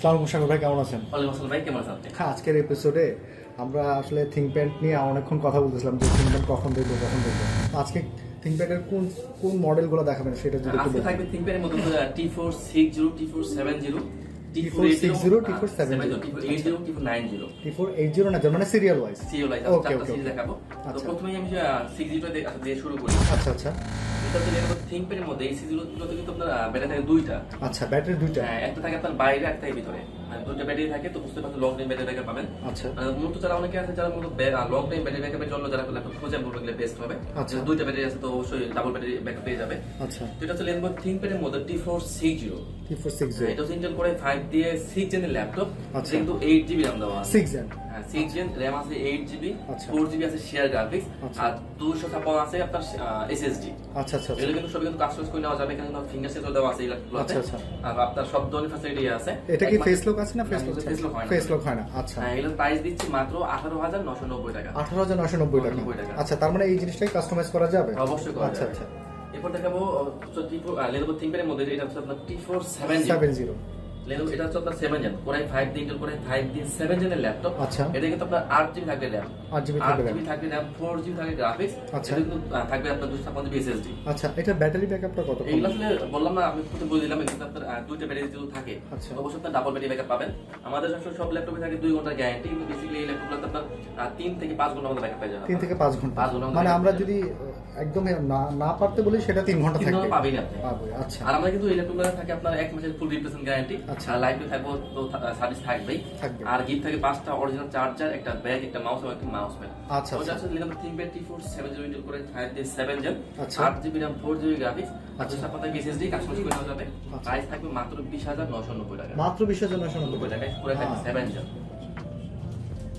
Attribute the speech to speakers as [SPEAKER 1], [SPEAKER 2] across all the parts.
[SPEAKER 1] আসসালামু আলাইকুম ভাই, কেমন আছেন?
[SPEAKER 2] ওয়ালাইকুম আসসালাম ভাই, কেমন আছেন আপনি?
[SPEAKER 1] হ্যাঁ, আজকের এপিসোডে আমরা আসলে থিংকপ্যাড নিয়ে অনেকক্ষণ কথা বলতেছিলাম যে থিংকপ্যাড কখন দেখবো। তো আজকে থিংকপ্যাডের কোন কোন মডেলগুলো দেখাবেন সেটা যদি একটু
[SPEAKER 2] আজকে
[SPEAKER 1] বলেন।
[SPEAKER 2] থাকবে থিংকপ্যাডের মধ্যে T460, T470,
[SPEAKER 1] T460, T470,
[SPEAKER 2] T480, T490,
[SPEAKER 1] T480 না, মানে সিরিয়াল ওয়াইজ। ওকে ওকে
[SPEAKER 2] সিরিজ দেখাবো। তো প্রথমেই আমি 60 দিয়ে শুরু করি।
[SPEAKER 1] আচ্ছা আচ্ছা।
[SPEAKER 2] এটা হচ্ছে এর মধ্যে থিংকপ্যাডের মধ্যে এই সিরিজগুলো কিন্তু আপনার ব্যাটারি থাকে দুইটা।
[SPEAKER 1] আচ্ছা, ব্যাটারি দুইটা।
[SPEAKER 2] হ্যাঁ, একটা থাকে আপনার বাইরে, একটা থাকে ভিতরে। মানে দুটো ব্যাটারি থাকে, তো বুঝতে পারছেন লং টাইম ব্যাটারি ব্যাকআপ পাবেন।
[SPEAKER 1] আচ্ছা।
[SPEAKER 2] মূলত যারা অনেকে আছে যারা মূলত লং টাইম ব্যাটারি ব্যাকআপের জন্য যারা ল্যাপটপ খোঁজে বলবে গেলে বেস্ট হবে।
[SPEAKER 1] আচ্ছা।
[SPEAKER 2] দুইটা ব্যাটারি আছে তো অবশ্যই ডাবল ব্যাটারি ব্যাকআপ পেয়ে যাবে।
[SPEAKER 1] আচ্ছা।
[SPEAKER 2] তো এটা হচ্ছে লেনোভো থিংকপ্যাডের মধ্যে T460।
[SPEAKER 1] T460
[SPEAKER 2] এটা হচ্ছে ইন্টেল কোর i5 দিয়ে 6 জেনের ল্যাপটপ,
[SPEAKER 1] আচ্ছা।
[SPEAKER 2] কিন্তু 8GB RAM দেওয়া আছে।
[SPEAKER 1] 6 জেন।
[SPEAKER 2] হ্যাঁ, 6 জেন RAM আছে, 8GB,
[SPEAKER 1] আচ্ছা।
[SPEAKER 2] 4GB আছে শেয়ার গ্রাফিক্স,
[SPEAKER 1] আচ্ছা।
[SPEAKER 2] আর 256 আছে আপনার SSD।
[SPEAKER 1] আচ্ছা আচ্ছা।
[SPEAKER 2] এগুলো কিন্তু সবই কিন্তু কাস্টমাইজ করে নেওয়া যাবে, এখানে ফিঙ্গার সেন্সর দেওয়া আছে এই ল্যাপটপে।
[SPEAKER 1] আচ্ছা আচ্ছা।
[SPEAKER 2] আর আপনার সব ধরনের ফ্যাসিলিটি আছে।
[SPEAKER 1] এটা কি ফেস লক আছে না ফেস লক?
[SPEAKER 2] ফেস লক হয় না।
[SPEAKER 1] ফেস লক হয় না। আচ্ছা।
[SPEAKER 2] হ্যাঁ, এগুলোর প্রাইস দিচ্ছি মাত্র 18,990 টাকা।
[SPEAKER 1] 18,990 টাকা। আচ্ছা, তার মানে এই জিনিসটাই কাস্টমাইজ করা যাবে?
[SPEAKER 2] অবশ্যই করা
[SPEAKER 1] আচ্ছা
[SPEAKER 2] যাবে।
[SPEAKER 1] আচ্ছা।
[SPEAKER 2] এরপর দেখাবো লেনোভো থিংকপ্যাডের মধ্যে এটা হচ্ছে আপনার T470। লেনোভো এটা হচ্ছে আপনার 7 জেন কোর i5 দিয়ে ইন্টেল কোর i5 দিয়ে 7 জেনের ল্যাপটপ।
[SPEAKER 1] আচ্ছা।
[SPEAKER 2] এটা কিন্তু আপনার 8GB থাকবে RAM,
[SPEAKER 1] 8GB
[SPEAKER 2] 8GB থাকবে RAM, 4GB থাকবে গ্রাফিক্স।
[SPEAKER 1] আচ্ছা।
[SPEAKER 2] এটা কিন্তু থাকবে আপনার 256GB SSD।
[SPEAKER 1] আচ্ছা, এটা ব্যাটারি ব্যাকআপটা কত?
[SPEAKER 2] এইগুলো আসলে বললাম না, আমি প্রথমে বলে দিলাম এখানে আপনার দুইটা ব্যাটারি যেগুলো থাকে,
[SPEAKER 1] আচ্ছা।
[SPEAKER 2] অবশ্যই আপনার ডাবল ব্যাটারি ব্যাকআপ পাবেন। আমাদের আসলে সব ল্যাপটপে থাকে 2 ঘন্টার গ্যারান্টি, কিন্তু বেসিক্যালি এই ল্যাপটপগুলোতে আপনার 3 থেকে 5 ঘন্টার মতো ব্যাকআপ পেয়ে যাবেন।
[SPEAKER 1] 3 থেকে 5 ঘন্টা।
[SPEAKER 2] 5 ঘন্টা
[SPEAKER 1] মানে আমরা যদি একদম না পারতে বলি সেটা 3 ঘন্টা
[SPEAKER 2] 3
[SPEAKER 1] থাকবে।
[SPEAKER 2] ঘন্টা পাবেন আপনি।
[SPEAKER 1] পাবো। আচ্ছা।
[SPEAKER 2] আর আমরা কিন্তু এই ল্যাপটপগুলো থাকে আপনার 1 মাসের ফুল রিপ্লেসমেন্ট গ্যারান্টি।
[SPEAKER 1] আচ্ছা।
[SPEAKER 2] আর লাইফ থাকবে তো সার্ভিস থাকবেই।
[SPEAKER 1] থাকবে।
[SPEAKER 2] আর গিফট থাকে 5টা অরিজিনাল চার্জার, একটা ব্যাগ, একটা মাউস এবং একটা মাউস প্যাড।
[SPEAKER 1] আচ্ছা,
[SPEAKER 2] ওটা
[SPEAKER 1] আচ্ছা।
[SPEAKER 2] আছে Lenovo ThinkPad T470 Intel core i5 দিয়ে 7 জেন,
[SPEAKER 1] আচ্ছা।
[SPEAKER 2] 8GB RAM, 4GB গ্রাফিক্স, আর
[SPEAKER 1] আচ্ছা।
[SPEAKER 2] 256 SSD কাস্টমাইজ করে নেওয়া যাবে।
[SPEAKER 1] আচ্ছা।
[SPEAKER 2] প্রাইস থাকবে মাত্র 20,990 টাকা।
[SPEAKER 1] মাত্র 20,990
[SPEAKER 2] 90
[SPEAKER 1] টাকা।
[SPEAKER 2] টাকায় কোর i5 7 জেন।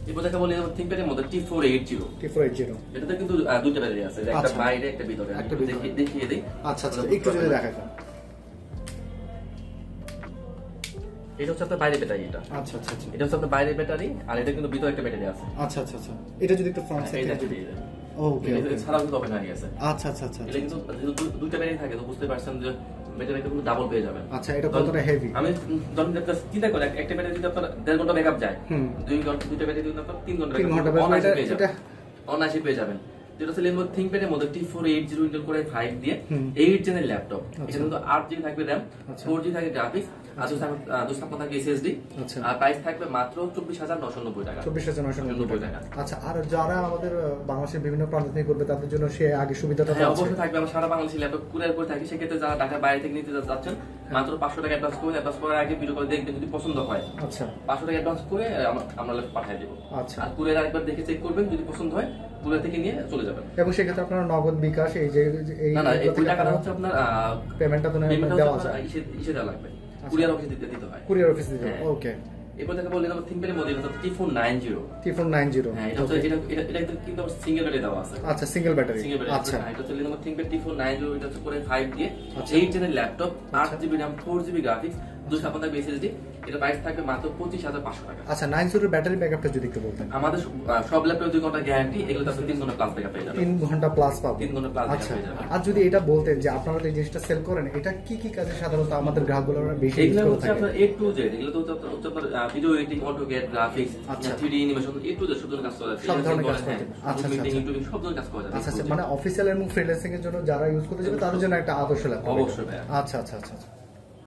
[SPEAKER 2] এরপর দেখাবো লেনোভো থিংকপ্যাডের মধ্যে T480।
[SPEAKER 1] T480।
[SPEAKER 2] এটাতে কিন্তু দুইটা ব্যাটারি আছে, একটা
[SPEAKER 1] আচ্ছা।
[SPEAKER 2] বাইরে একটা ভিতরে।
[SPEAKER 1] একটা ভিতরে।
[SPEAKER 2] দেখিয়ে দিই।
[SPEAKER 1] আচ্ছা আচ্ছা, একটু যদি দেখাই।
[SPEAKER 2] এটা হচ্ছে আপনার বাইরে ব্যাটারি। এটা
[SPEAKER 1] আচ্ছা আচ্ছা আচ্ছা।
[SPEAKER 2] এটা হচ্ছে আপনার বাইরের ব্যাটারি, আর এটা কিন্তু ভিতরে একটা ব্যাটারি আছে।
[SPEAKER 1] আচ্ছা আচ্ছা আচ্ছা। এটা যদি একটু ফ্রন্ট সাইড
[SPEAKER 2] এটা
[SPEAKER 1] থেকে
[SPEAKER 2] যদি
[SPEAKER 1] ওকে ওকে।
[SPEAKER 2] ছাড়াও কিন্তু ওপেন হয়ে গেছে।
[SPEAKER 1] আচ্ছা আচ্ছা আচ্ছা।
[SPEAKER 2] এটা কিন্তু যেহেতু দুইটা ব্যাটারি থাকে, তো বুঝতে পারছেন যে ব্যাটারি কিন্তু ডাবল পেয়ে যাবেন।
[SPEAKER 1] আচ্ছা, এটা কতটা হেভি?
[SPEAKER 2] আমি যখন চিন্তা করি একটা ব্যাটারি যদি আপনার 1.5 ঘন্টা ব্যাকআপ যায়,
[SPEAKER 1] হুম।
[SPEAKER 2] 2 ঘন্টা দুইটা ব্যাটারি যদি আপনার 3 ঘন্টা
[SPEAKER 1] 3 ঘন্টা
[SPEAKER 2] অনায়াসে
[SPEAKER 1] ব্যাকআপ
[SPEAKER 2] পেয়ে যাবেন। অনায়াসে পেয়ে যাবেন। যেটা হচ্ছে লেনোভো থিংকপ্যাডের মধ্যে T480 ইন্টেল কোর i5 দিয়ে 8 জেনের ল্যাপটপ। এটা কিন্তু 8GB থাকবে RAM, 4GB থাকবে গ্রাফিক্স, আর 256 থাকবে SSD।
[SPEAKER 1] আচ্ছা।
[SPEAKER 2] আর প্রাইস থাকবে মাত্র 24,990 টাকা।
[SPEAKER 1] 24,990 টাকা। আচ্ছা, আর যারা আমাদের বাংলাদেশের বিভিন্ন প্রান্ত থেকে করবে তাদের জন্য সে আগে সুবিধাটা
[SPEAKER 2] হ্যাঁ,
[SPEAKER 1] আছে?
[SPEAKER 2] অবশ্যই থাকবে। আমরা সারা বাংলাদেশে ল্যাপটপ কুরিয়ার করে থাকি। সেক্ষেত্রে যারা ঢাকার বাইরে থেকে নিতে যাচ্ছেন, মাত্র 500 টাকা অ্যাডভান্স করে, অ্যাডভান্স করার আগে ভিডিও করে দেখবেন, যদি পছন্দ হয়
[SPEAKER 1] আচ্ছা।
[SPEAKER 2] 500 টাকা অ্যাডভান্স করে আমরা ল্যাপটপ পাঠিয়ে দেবো।
[SPEAKER 1] আচ্ছা।
[SPEAKER 2] আর কুরিয়ার আরেকবার দেখে চেক করবেন, যদি পছন্দ হয় কুরিয়ার থেকে নিয়ে চলে যাবেন।
[SPEAKER 1] এবং সেক্ষেত্রে আপনারা নগদ বিকাশ এই যে এই
[SPEAKER 2] না, এই টাকাটা হচ্ছে আপনার
[SPEAKER 1] পেমেন্টটা তো
[SPEAKER 2] পেমেন্টটা
[SPEAKER 1] দেওয়া
[SPEAKER 2] হচ্ছে
[SPEAKER 1] আছে,
[SPEAKER 2] ইসে দেওয়া লাগবে, কুরিয়ার অফিসে দিতে হয়।
[SPEAKER 1] কুরিয়ার অফিসে দিতে
[SPEAKER 2] হ্যাঁ।
[SPEAKER 1] ওকে।
[SPEAKER 2] এরপর দেখা বললেন আমার থিংকপ্যাডের মধ্যে T490।
[SPEAKER 1] T490।
[SPEAKER 2] হ্যাঁ, এটা কিন্তু সিঙ্গেল ব্যাটারি দেওয়া আছে।
[SPEAKER 1] আচ্ছা, সিঙ্গেল ব্যাটারি।
[SPEAKER 2] আচ্ছা, এটা হচ্ছে লেনোভো থিংকপ্যাড T490। এটা হচ্ছে কোর i5 দিয়ে 8 জেনের laptop, 8GB RAM, 4GB graphics, 256 SSD। এটা প্রাইস থাকবে মাত্র 25,500 টাকা।
[SPEAKER 1] আচ্ছা, 90 এর ব্যাটারি ব্যাকআপটা যদি একটু বলতেন।
[SPEAKER 2] আমাদের সব ল্যাপটপে 2 ঘন্টা গ্যারান্টি, এগুলো আপনি 3 ঘন্টা প্লাস ব্যাকআপ পেয়ে যাবেন।
[SPEAKER 1] 3 ঘন্টা প্লাস পাবো।
[SPEAKER 2] 3 ঘন্টা প্লাস ব্যাকআপ
[SPEAKER 1] আচ্ছা।
[SPEAKER 2] পেয়ে যাবেন।
[SPEAKER 1] আর যদি এটা বলতেন যে আপনারা এই জিনিসটা সেল করেন, এটা কি কি কাজে সাধারণত আমাদের গ্রাহকগুলো বেশি ইউজ
[SPEAKER 2] এগুলো
[SPEAKER 1] করে
[SPEAKER 2] হচ্ছে
[SPEAKER 1] থাকে?
[SPEAKER 2] আপনার A to Z। এগুলো তো হচ্ছে আপনার video editing, AutoCAD, graphics, 3D animation, A to Z সব ধরনের কাজ করা যায়।
[SPEAKER 1] সব ধরনের কাজ করা যায়। আচ্ছা
[SPEAKER 2] মিটিং,
[SPEAKER 1] আচ্ছা।
[SPEAKER 2] ইউটিউবিং সব ধরনের কাজ করা যায়।
[SPEAKER 1] আচ্ছা আচ্ছা, মানে অফিসিয়াল এবং ফ্রিল্যান্সিং এর জন্য যারা ইউজ করতে যাবে তাদের জন্য একটা আদর্শ ল্যাপটপ।
[SPEAKER 2] অবশ্যই ভাই।
[SPEAKER 1] আচ্ছা আচ্ছা আচ্ছা।